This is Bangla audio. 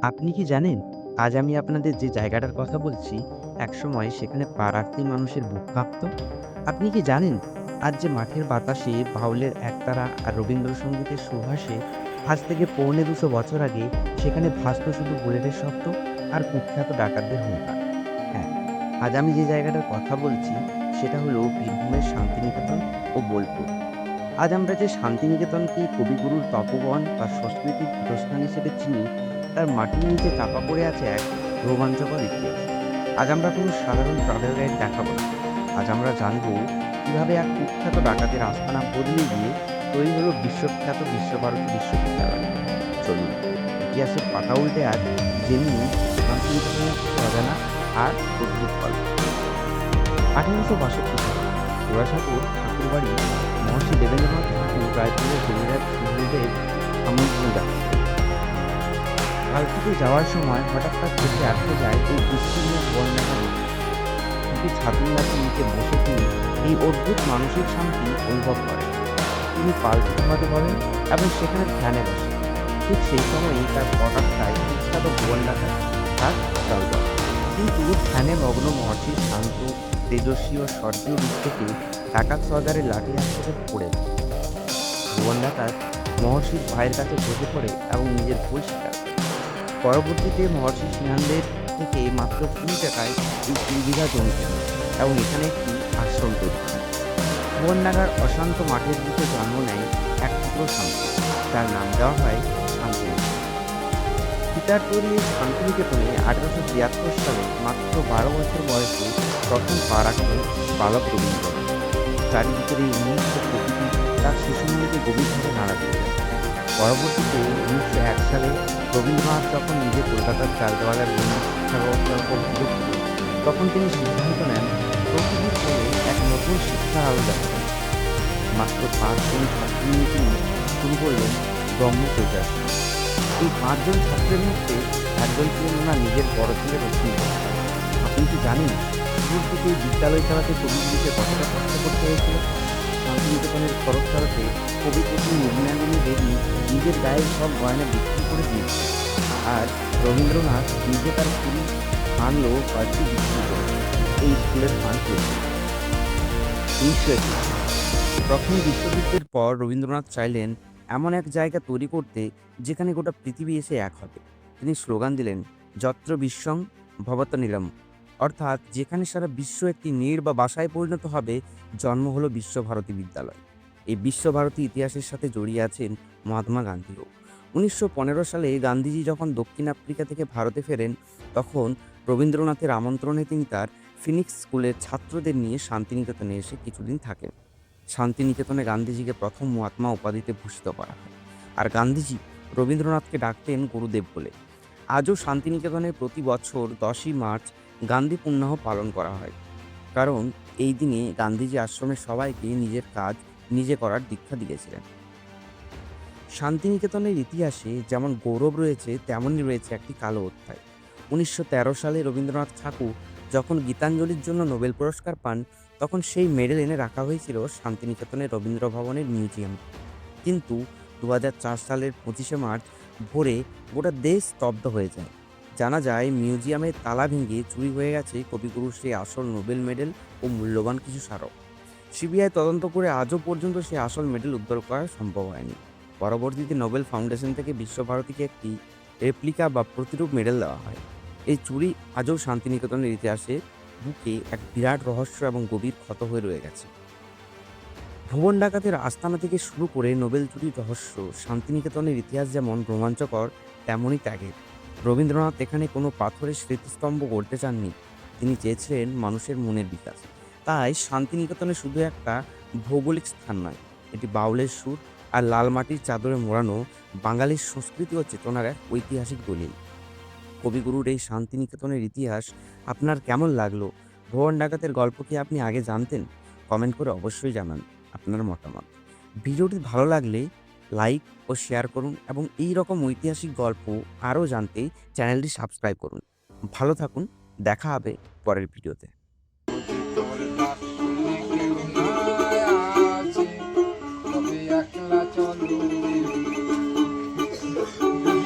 আপনি কি জানেন? আজ আমি আপনাদের যে জায়গাটার কথা বলছি, একসময় সেখানে পা রাখতেই মানুষের বুক কাঁপত। আপনি কি জানেন? আজ যে মাঠের বাতাসে বাউলের একতারা আর রবীন্দ্রসঙ্গীতের সুভাষে আজ থেকে পৌনে ২০০ বছর আগে সেখানে ভাসত শুধু বুলেটের শব্দ আর কুখ্যাত ডাকাতদের হুঙ্কার। হ্যাঁ, আজ আমি যে জায়গাটার কথা বলছি সেটা হলো বীরভূমের শান্তিনিকেতন ও বোলপুর। আজ আমরা যে শান্তিনিকেতনকে কবিগুরুর তপোবন বা সংস্কৃতির পীঠস্থান হিসেবে চিনি, তার মাটির নিচে চাপা পড়ে আছে এক রোমাঞ্চকর ইতিহাস। আজ আমরা কোনো সাধারণ ট্রাভেল গাইড দেখাবো না। আজ আমরা জানবো কিভাবে এক কুখ্যাত ডাকাতের আস্তানা বদলে গিয়ে তৈরি হলো বিশ্বখ্যাত বিশ্বভারতী বিশ্ববিদ্যালয়। চলুন ইতিহাসের পাতা উল্টে আজ জেনে নিই শান্তিনিকেতনের কিছু অজানা আর অদ্ভুত গল্প। ১৮৬২ সালে জোড়াসাঁকোর ঠাকুরবাড়ি মহর্ষি দেবেন্দ্রনাথ ঠাকুর রায়পুরের জমিদার সিংহদেব আমন্ত্রণে যান। কালকিতে যাওয়ার সময় হঠাৎ তার চোখে আটকে যায় এই বিস্তীর্ণ বর্ণনা। দুটি ছাতিম গাছের নিচে বসে তিনি এই অদ্ভুত মানসিক শান্তি অনুভব করেন। তিনি পালকি ঘুমাতে বলেন এবং সেখানে ধ্যানে বসেন। ঠিক সেই সময়ই তার কটাক্ষায় বিখ্যাত ভুবন ডাকাত তার দল। কিন্তু ধ্যানে মগ্ন মহর্ষির শান্ত, তেজস্বী ও স্বর্গীয় রূপ থেকে ডাকাত সর্দারের লাঠি হাতে পড়ে যায়। ভুবন ডাকাত মহর্ষির পায়ের কাছে বসে পড়ে এবং নিজের ভুল স্বীকার করে। পরবর্তীতে মহর্ষি সিংহানদের থেকে মাত্র ২০ টাকায় এই ৩ বিঘা জমি কেনেন এবং এখানে একটি আশ্রম তৈরি করেন। ভুবন ডাকার অশান্ত মাঠের বুকে জন্ম নেয় এক টুকরো শান্তি, যার নাম দেওয়া হয় শান্তিনিকেতন। পিতার তৈরি এই শান্তিনিকেতনে ১৮৭৩ সালে মাত্র ১২ বছর বয়সে প্রথম পা রাখেন বালক রবীন্দ্রনাথ। চারিদিকের এই উন্মুক্ত প্রকৃতি তার শিশুমনকে গভীরভাবে নাড়া দিয়ে যায়। পরবর্তীতে ১৯০১ সালে রবীন্দ্রনাথ যখন নিজে কলকাতার চারদেওয়ালের নিয়মিত শিক্ষা ব্যবস্থার উপর বিরোধ করেন, তখন তিনি সিদ্ধান্ত নেন প্রকৃতির কোলে এক নতুন শিক্ষার আলো জ্বালাবেন। মাত্র ৫ জন ছাত্র নিয়ে তিনি শুরু করলেন ব্রহ্মচর্যাশ্রম। এই ৫ জন ছাত্রের মধ্যে একজন ছিলেন ওনার নিজের বড় ছেলে রশ্মিধর। আপনি কি জানেন শুরুর দিকে এই বিদ্যালয় চালাতে কবিগুলিকে কতটা কষ্ট করতে হয়েছিল? শান্তিনিকেতনের খরচরতে কবিপতি মৃণালিনী দেবী নিজের গায়ের সব গয়না বিক্রি করে দিয়েছিল। আর রবীন্দ্রনাথ নিজে তার স্কুল আনলো কয়েকটি বিক্রি করে এই স্কুলের ফান্ড পেয়েছিল। ১৯২১ প্রথম বিশ্বযুদ্ধের পর রবীন্দ্রনাথ চাইলেন এমন এক জায়গা তৈরি করতে যেখানে গোটা পৃথিবী এসে এক হবে। তিনি স্লোগান দিলেন যত্র বিশ্বং ভবতনিলম, অর্থাৎ যেখানে সারা বিশ্ব একটি নীড় বা বাসায় পরিণত হবে। জন্ম হলো বিশ্বভারতী বিদ্যালয়। এই বিশ্বভারতী ইতিহাসের সাথে জড়িয়ে আছেন মহাত্মা গান্ধীও। ১৯১৫ সালে গান্ধীজি যখন দক্ষিণ আফ্রিকা থেকে ভারতে ফেরেন, তখন রবীন্দ্রনাথের আমন্ত্রণে তিনি তার ফিনিক্স স্কুলের ছাত্রদের নিয়ে শান্তিনিকেতনে এসে কিছুদিন থাকেন। শান্তিনিকেতনে গান্ধীজিকে প্রথম মহাত্মা উপাধিতে ভূষিত করা হয়। আর গান্ধীজি রবীন্দ্রনাথকে ডাকতেন গুরুদেব বলে। আজও শান্তিনিকেতনে প্রতি বছর ১০ই মার্চ গান্ধী পুণ্যাহ পালন করা হয়, কারণ এই দিনে গান্ধীজি আশ্রমের সবাইকে নিজের কাজ নিজে করার দীক্ষা দিয়েছিলেন। শান্তিনিকেতনের ইতিহাসে যেমন গৌরব রয়েছে, তেমনই রয়েছে একটি কালো অধ্যায়। ১৯১৩ সালে রবীন্দ্রনাথ ঠাকুর যখন গীতাঞ্জলির জন্য নোবেল পুরস্কার পান, তখন সেই মেডেল এনে রাখা হয়েছিল শান্তিনিকেতনের রবীন্দ্র ভবনের মিউজিয়ামে। কিন্তু ২০০৪ সালের ২৫শে মার্চ ভোরে গোটা দেশ স্তব্ধ হয়ে যায়। জানা যায় মিউজিয়ামের তালা ভেঙে চুরি হয়ে গেছে কবিগুরুর সেই আসল নোবেল মেডেল ও মূল্যবান কিছু স্মারক। সিবিআই তদন্ত করে আজও পর্যন্ত সেই আসল মেডেল উদ্ধার করা সম্ভব হয়নি। পরবর্তীতে নোবেল ফাউন্ডেশন থেকে বিশ্বভারতীকে একটি রেপ্লিকা বা প্রতিরূপ মেডেল দেওয়া হয়। এই চুরি আজও শান্তিনিকেতনের ইতিহাসে বুকে এক বিরাট রহস্য এবং গভীর ক্ষত হয়ে রয়ে গেছে। ভুবন ডাকাতের আস্তানা থেকে শুরু করে নোবেল চুরির রহস্য, শান্তিনিকেতনের ইতিহাস যেমন রোমাঞ্চকর, তেমনই ত্যাগের। রবীন্দ্রনাথ এখানে কোনো পাথরের স্মৃতিস্তম্ভ গড়তে চাননি, তিনি চেয়েছিলেন মানুষের মনের বিকাশ। তাই শান্তিনিকেতনে শুধু একটা ভৌগোলিক স্থান নয়, এটি বাউলের সুর আর লাল মাটির চাদরে মোড়ানো বাঙালির সংস্কৃতি ও চেতনার এক ঐতিহাসিক দলিল। কবিগুরুর এই শান্তিনিকেতনের ইতিহাস আপনার কেমন লাগলো? ভুবন ডাকাতের গল্প কি আপনি আগে জানতেন? কমেন্ট করে অবশ্যই জানান আপনার মতামত। ভিডিওটি ভালো লাগলে লাইক ও শেয়ার করুন এবং এই রকম ঐতিহাসিক গল্প আরও জানতে চ্যানেলটি সাবস্ক্রাইব করুন। ভালো থাকুন, দেখা হবে পরের ভিডিওতে।